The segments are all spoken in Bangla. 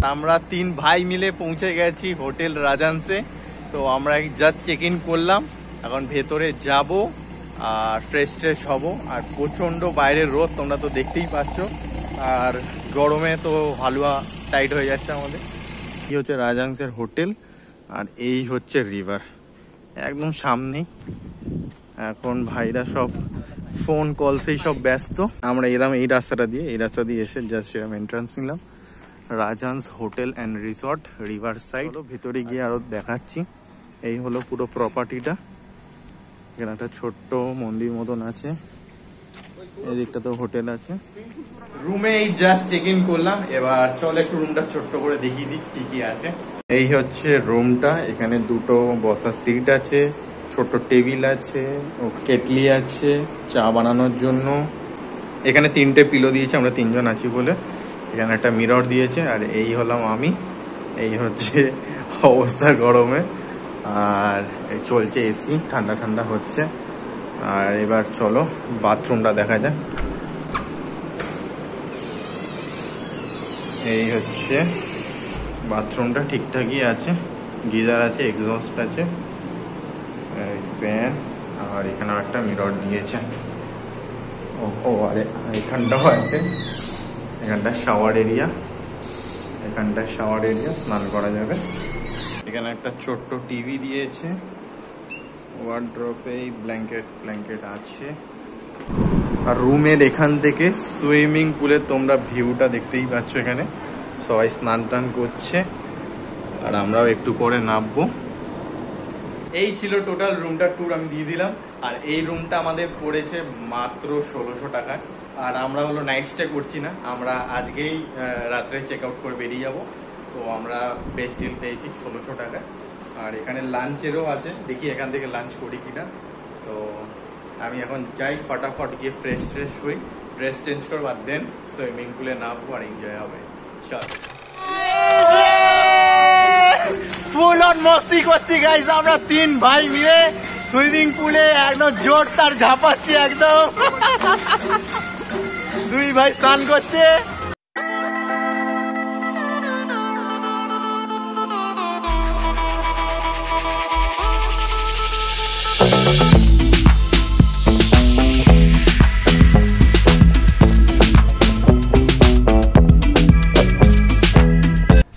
আমরা 3 ভাই মিলে পৌঁছে গেছি হোটেল রাজান্সে। তো আমরা জাস্ট চেক ইন করলাম, এখন ভেতরে যাব আর ফ্রেশ ট্রেশ হবো। আর প্রচণ্ড বাইরের রোদ তোমরা তো দেখতেই পাচ্ছ, আর গরমে তো হালুয়া টাইট হয়ে যাচ্ছে আমাদের। এই হচ্ছে রাজান্সের হোটেল আর এই হচ্ছে রিভার একদম সামনে। এখন ভাইরা সব ফোন কল সেই সব ব্যস্ত। আমরা এলাম এই রাস্তাটা দিয়ে, এই রাস্তা দিয়ে এসে জাস্ট এরকম এন্ট্রান্স নিলাম। Rajan's hotel and resort river side. ভিতরে গিয়ে আরো দেখাচ্ছি। এই হলো পুরো প্রপার্টিটা। এখানে একটা ছোট্ট মন্দির মতন আছে, এদিকটা তো হোটেল আছে। রুমে এই জাস্ট চেক ইন করলাম, এবার চল একটু রুমটা ছোট্ট করে দেখিয়ে দিই কি কি আছে। এই হচ্ছে রুমটা, এখানে দুটো বসার সিট আছে, ছোট টেবিল আছে, কেটলি আছে চা বানানোর জন্য। এখানে 3টে পিলো দিয়েছে, আমরা 3 জন আছি বলে। এখানে একটা মিরর দিয়েছে, আর এই হলাম আমি। এই হচ্ছে অবস্থা গরমে, আর এই চলছে এসি, ঠান্ডা ঠান্ডা হচ্ছে। আর এবার চলো বাথরুমটা দেখা যায়। এই হচ্ছে বাথরুমটা, ঠিকঠাকই আছে, গিজার আছে, এক্সস্ট আছে, ফ্যান, আর এখানেও একটা মিরর দিয়েছে। ও আরে এখানটাও আছে, এখানটা শাওয়ার এরিয়া, এখানটা শাওয়ার এরিয়া, স্নান করা যাবে। এখানে একটা ছোট্ট টিভি দিয়েছে, ওয়ার্ড্রপে ব্ল্যাঙ্কেট আছে। আর রুমের এখান থেকে সুইমিং পুলের তোমরা ভিউটা দেখতেই পাচ্ছ। এখানে সবাই স্নান টান করছে, আর আমরাও একটু পরে নামবো। এই ছিল টোটাল রুমটার ট্যুর আমি দিয়ে দিলাম। আর এই রুমটা আমাদের পড়েছে মাত্র 1600 টাকায়। আর আমরা হলো নাইট স্টে করছি না, আমরা আজকেই রাত্রে চেক আউট করে বেরিয়ে যাব। তো আমরা বেস্ট ডিল পেয়েছি 1600 টাকায়। আর এখানে লাঞ্চেরও আছে, দেখি এখান থেকে লাঞ্চ করি কিনা। তো আমি এখন যাই, ফটাফট গিয়ে ফ্রেশ হই, ড্রেস চেঞ্জ করবো, আর দেন সুইমিং পুলে নামবো আর এনজয় হবে। চল, ফুল অন মস্তি করছি গাইস আমরা 3 ভাই মিলে সুইমিং পুলে একদম জোর তার ঝাঁপাচ্ছি একদম। 2 ভাই স্নান করছে।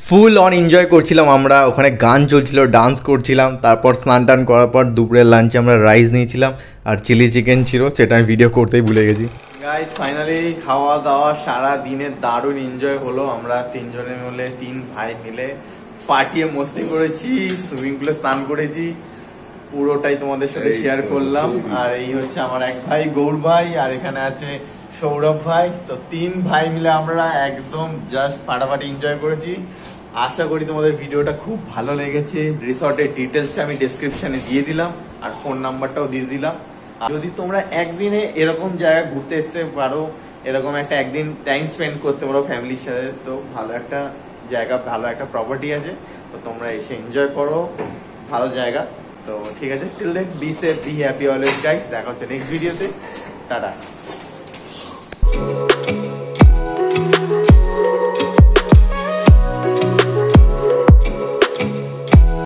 ফুল অন এনজয় করছিলাম আমরা, ওখানে গান চলছিল, ডান্স করছিলাম। তারপর স্নান টান করার পর দুপুরের লাঞ্চে আমরা রাইস নিয়েছিলাম আর চিলি চিকেন ছিল, সেটা আমি ভিডিও করতেই ভুলে গেছি। গাইস ফাইনালি খাওয়া দাওয়া সারা দিনে দারুণ এনজয় হলো। আমরা 3 জনে মিলে, 3 ভাই মিলে ফাটিয়ে মস্তি করেছি, সুইমিং পুলে স্নান করেছি, পুরোটাই তোমাদের সাথে শেয়ার করলাম। আর এই হচ্ছে আমার এক ভাই গৌর ভাই, আর এখানে আছে সৌরভ ভাই। তো 3 ভাই মিলে আমরা একদম জাস্ট ফাটাফাটি এনজয় করেছি। আশা করি তোমাদের ভিডিওটা খুব ভালো লেগেছে। রিসর্টের ডিটেলসটা আমি ডেসক্রিপশনে দিয়ে দিলাম, আর ফোন নাম্বারটাও দিয়ে দিলাম। যদি তোমরা একদিনে এরকম জায়গা ঘুরতে আসতে পারো, এরকম একটা একদিন টাইম স্পেন্ড করতে পারো ফ্যামিলির সাথে, তো ভালো একটা জায়গা, ভালো একটা প্রপার্টি আছে, তো তোমরা এসে এনজয় করো, ভালো জায়গা। তো ঠিক আছে, till then be safe, be happy always guys. দেখা হচ্ছে নেক্সট ভিডিওতে, টাটা।